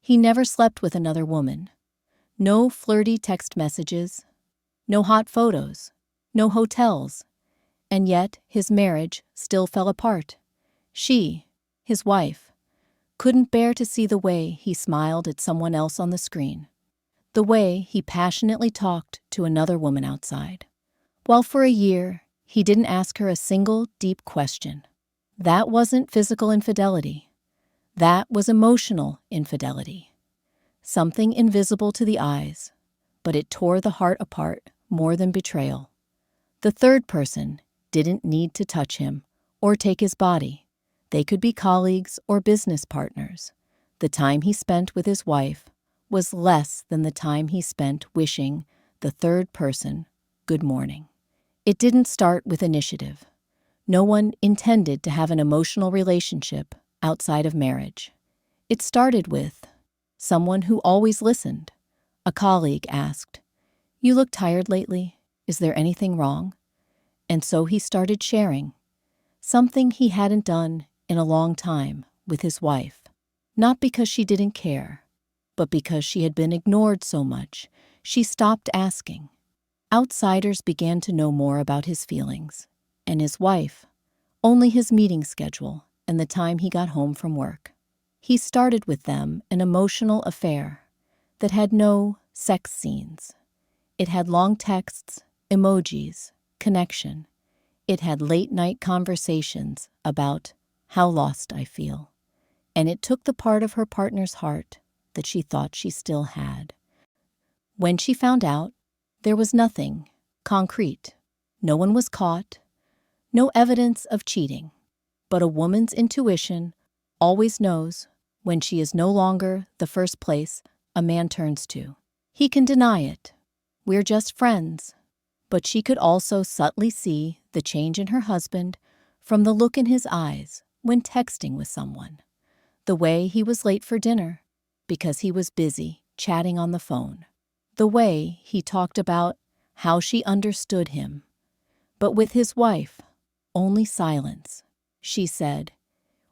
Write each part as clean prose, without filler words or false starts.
He never slept with another woman. No flirty text messages, no hot photos, no hotels, and yet his marriage still fell apart. She, his wife, couldn't bear to see the way he smiled at someone else on the screen, the way he passionately talked to another woman outside, while for a year he didn't ask her a single deep question. That wasn't physical infidelity. That was emotional infidelity. Something invisible to the eyes, but it tore the heart apart more than betrayal. The third person didn't need to touch him or take his body. They could be colleagues or business partners. The time he spent with his wife was less than the time he spent wishing the third person good morning. It didn't start with initiative. No one intended to have an emotional relationship outside of marriage. It started with someone who always listened. A colleague asked, "You look tired lately. Is there anything wrong?" And so he started sharing, something he hadn't done in a long time, with his wife. Not because she didn't care, but because she had been ignored so much, she stopped asking. Outsiders began to know more about his feelings, and his wife, only his meeting schedule and the time he got home from work. He started with them an emotional affair that had no sex scenes. It had long texts, emojis, connection. It had late-night conversations about how lost I feel. And it took the part of her partner's heart that she thought she still had. When she found out, there was nothing concrete. No one was caught, no evidence of cheating. But a woman's intuition always knows when she is no longer the first place a man turns to. He can deny it. We're just friends. But she could also subtly see the change in her husband from the look in his eyes when texting with someone, the way he was late for dinner because he was busy chatting on the phone, the way he talked about how she understood him. But with his wife, only silence. She said,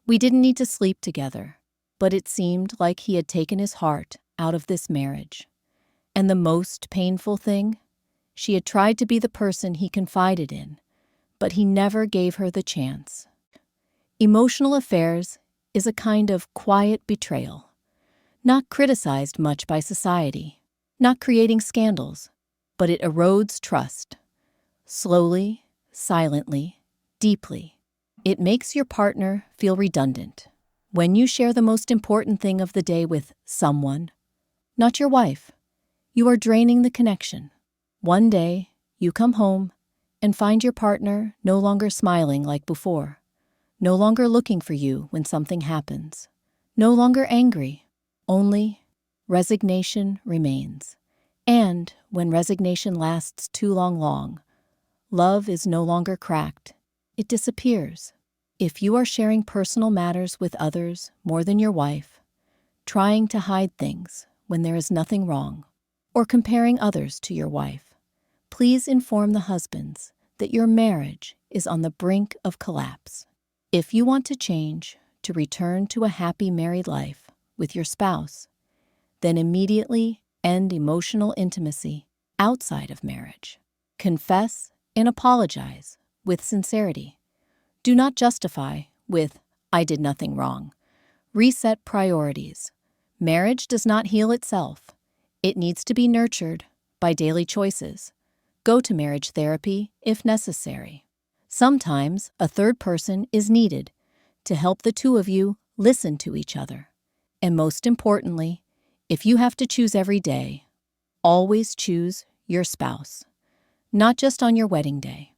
"We didn't need to sleep together, but it seemed like he had taken his heart out of this marriage." And the most painful thing? She had tried to be the person he confided in, but he never gave her the chance. Emotional affairs is a kind of quiet betrayal, not criticized much by society, not creating scandals, but it erodes trust. Slowly, silently, deeply. It makes your partner feel redundant. When you share the most important thing of the day with someone, not your wife, you are draining the connection. One day, you come home and find your partner no longer smiling like before, no longer looking for you when something happens, no longer angry, only resignation remains. And when resignation lasts too long, love is no longer cracked. It disappears. If you are sharing personal matters with others more than your wife, trying to hide things when there is nothing wrong, or comparing others to your wife, please inform the husbands that your marriage is on the brink of collapse. If you want to change, to return to a happy married life with your spouse, then immediately end emotional intimacy outside of marriage. Confess and apologize with sincerity. Do not justify with, "I did nothing wrong." Reset priorities. Marriage does not heal itself. It needs to be nurtured by daily choices. Go to marriage therapy if necessary. Sometimes a third person is needed to help the two of you listen to each other. And most importantly, if you have to choose every day, always choose your spouse, not just on your wedding day.